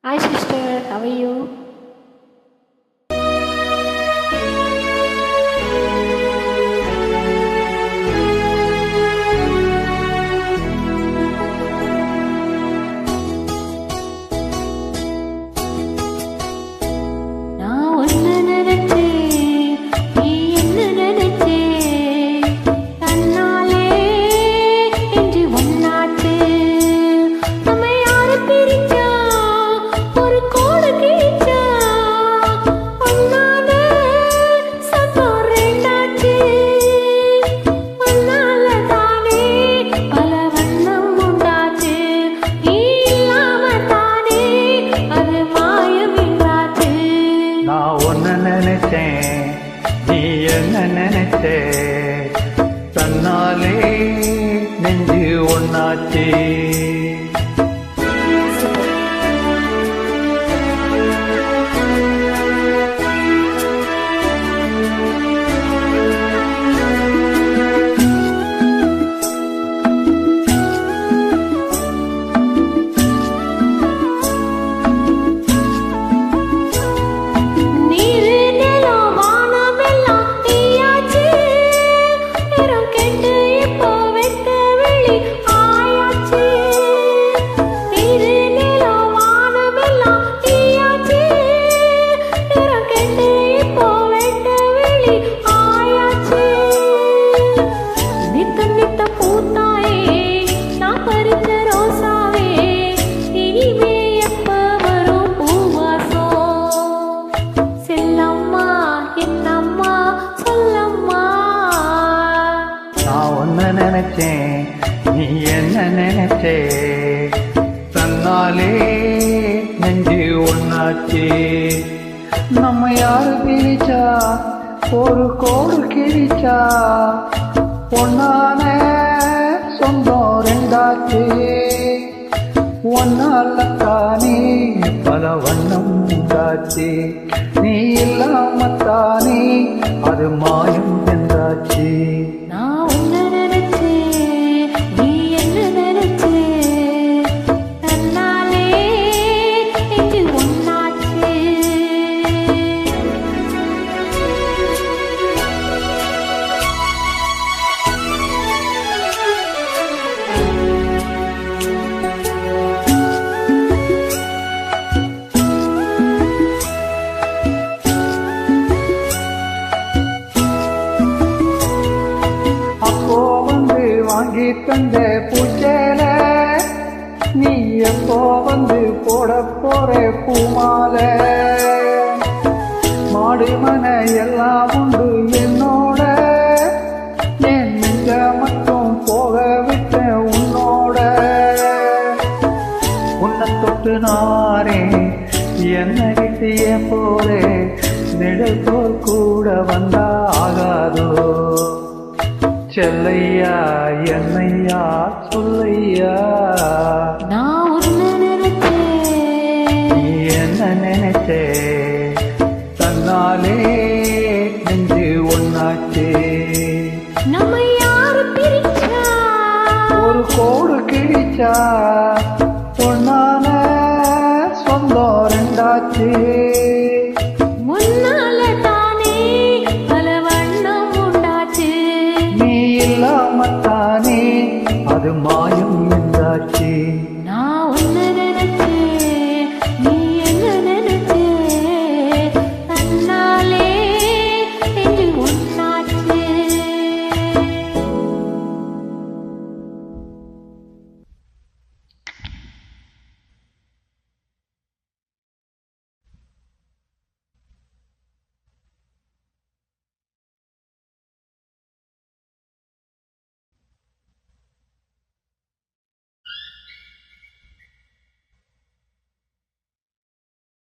Hi sister, how are you? நான் ஒன்னு நினைச்சேன், நீ என்ன நினைச்சே? தன்னாலே என்று ஒன்னாச்சு. நம்ம யாரு பிரிச்சா? ஒரு கோடு கிழிச்சா. ஒன்னால சத்தம் ரெண்டாச்சு. ஒன்னால தானே பல வண்ணம் உண்டாச்சு. நீ இல்லாம தானே அது மாயம் என்றாச்சு. நான் ஒன்னு நினைச்சேன், நீ என்ன நினைச்சே? தன்னாலே நெஞ்சு ஒன்னாச்சு. நீரு நிலம் வானமெல்லாம் தீயாச்சு. நிறம் கெட்டு இப்போ வெட்ட வெளி ஆயாச்சு. நீரு நிலம் வானமெல்லாம் தீயாச்சு. நிறம் கெட்டு இப்போ வெட்ட வெளி ஆயாச்சு. நித்த நித்த பூத்தாயே நான் பறிச்ச ரோசாவே, இனிமே எப்ப வரும் பூவாசம்? செல்லம்மா என்னம்மா சொல்லம்மா. நான் ஒன்னு நினைச்சேன், நீ என்ன நினைச்சே? தன்னாலே நெஞ்சு ஒன்னாச்சு. நம்ம யாரு பிரிச்சா? ஒரு கோடு கிழிச்சா. ஒன்னான சொந்தம் ரெண்டாச்சு. ஒன்னால தானே பல வண்ணம் உண்டாச்சு. நீ இல்லாம தானே அது மாயம் என்றாச்சு. நான் உன்னை நினைச்சேன், நீ என்ன நினைச்சே? தன்னாலே நெஞ்சு ஒன்னாச்சு. அப்போ வந்து வாங்கி தந்த பூச்சேல, நீ எப்போ வந்து போட போற பூமால? மாடு மன எல்லாம் உண்டு என்னோட, என் நெஞ்ச மட்டும் போக விட்ட உன்னோட. உன்னை தொட்டு நாரே என்ன கிட்டு ஏன் போலே? நிழல் போல் கூட வந்தா ஆகாதோ? செல்லையா என்னையா சொல்லையா? நான் உன்னை நினைச்சேன், நீ என்ன நினைச்சே? தன்னாலே நெஞ்சு ஒன்னாச்சு. நம்ம யாரு பிரிச்சா? ஒரு கோடு கிழிச்சா. ஒன்னான சொந்தம் ரெண்டாச்சு.